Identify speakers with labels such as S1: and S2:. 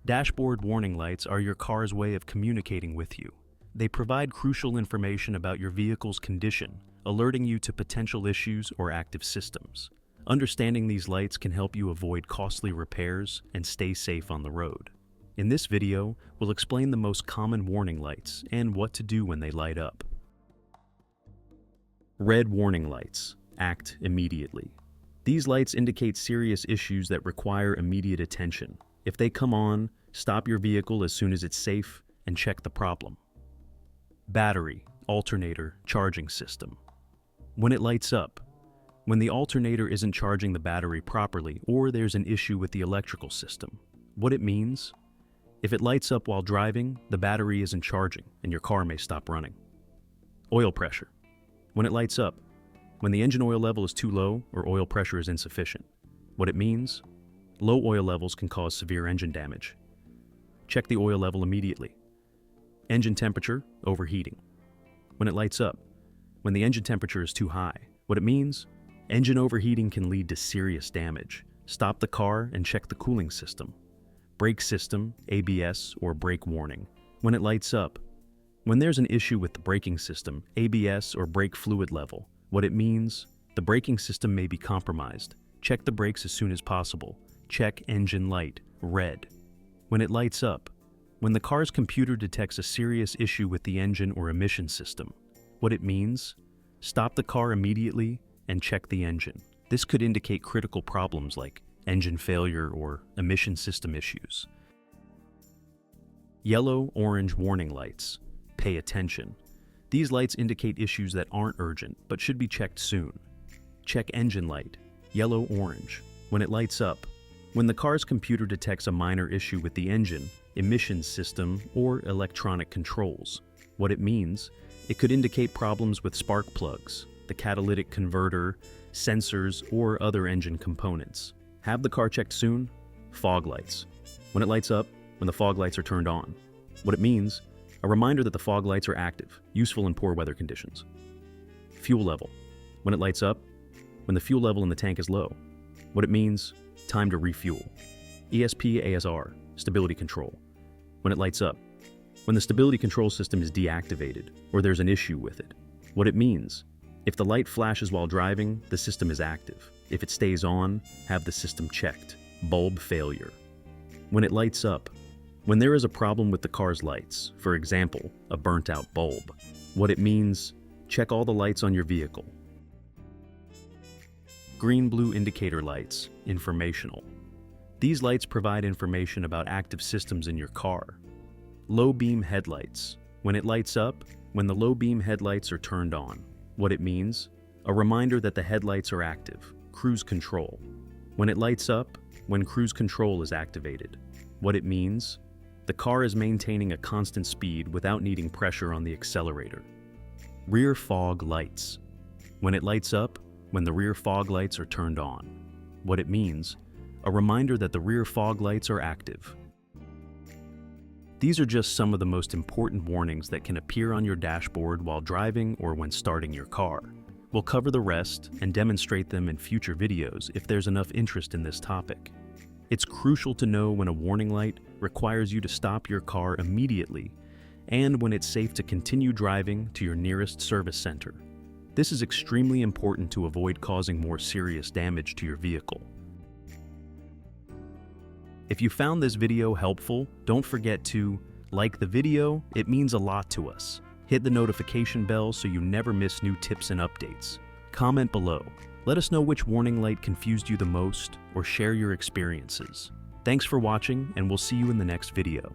S1: Dashboard warning lights are your car's way of communicating with you. They provide crucial information about your vehicle's condition, alerting you to potential issues or active systems. Understanding these lights can help you avoid costly repairs and stay safe on the road. In this video, we'll explain the most common warning lights and what to do when they light up. Red warning lights. Act immediately. These lights indicate serious issues that require immediate attention. If they come on, stop your vehicle as soon as it's safe and check the problem. Battery, alternator, charging system. When it lights up, when the alternator isn't charging the battery properly or there's an issue with the electrical system. What it means? If it lights up while driving, the battery isn't charging and your car may stop running. Oil pressure. When it lights up, when the engine oil level is too low or oil pressure is insufficient. What it means? Low oil levels can cause severe engine damage. Check the oil level immediately. Engine temperature, overheating. When it lights up, when the engine temperature is too high. What it means? Engine overheating can lead to serious damage. Stop the car and check the cooling system. Brake system, ABS, or brake warning. When it lights up, when there's an issue with the braking system, ABS, or brake fluid level. What it means? The braking system may be compromised. Check the brakes as soon as possible. CheckEngineLight, red. When it lights up, when the car's computer detects a serious issue with the engine or emission system. What it means? Stop the car immediately and check the engine. This could indicate critical problems like engine failure or emission system issues. Yellow-orange warning lights. Pay attention. These lights indicate issues that aren't urgent but should be checked soon. CheckEngineLight, yellow-orange. When it lights up, when the car's computer detects a minor issue with the engine, emissions system, or electronic controls. What it means? It could indicate problems with spark plugs, the catalytic converter, sensors, or other engine components. Have the car checked soon? Fog lights. When it lights up, when the fog lights are turned on. What it means? A reminder that the fog lights are active, useful in poor weather conditions. Fuel level. When it lights up, when the fuel level in the tank is low. What it means? Time to refuel. ESP/ASR, stability control. When it lights up, when the stability control system is deactivated or there's an issue with it. What it means? If the light flashes while driving, the system is active. If it stays on, have the system checked. Bulb failure. When it lights up, when there is a problem with the car's lights, for example, a burnt-out bulb. What it means? Check all the lights on your vehicle. Green-blue indicator lights, informational. These lights provide information about active systems in your car. Low-beam headlights. When it lights up, when the low-beam headlights are turned on. What it means? A reminder that the headlights are active. Cruise control. When it lights up, when cruise control is activated. What it means? The car is maintaining a constant speed without needing pressure on the accelerator. Rear fog lights. When it lights up, when the rear fog lights are turned on. What it means? A reminder that the rear fog lights are active. These are just some of the most important warnings that can appear on your dashboard while driving or when starting your car. We'll cover the rest and demonstrate them in future videos if there's enough interest in this topic. It's crucial to know when a warning light requires you to stop your car immediately and when it's safe to continue driving to your nearest service center. This is extremely important to avoid causing more serious damage to your vehicle. If you found this video helpful, don't forget to like the video. It means a lot to us. Hit the notification bell so you never miss new tips and updates. Comment below. Let us know which warning light confused you the most or share your experiences. Thanks for watching, and we'll see you in the next video.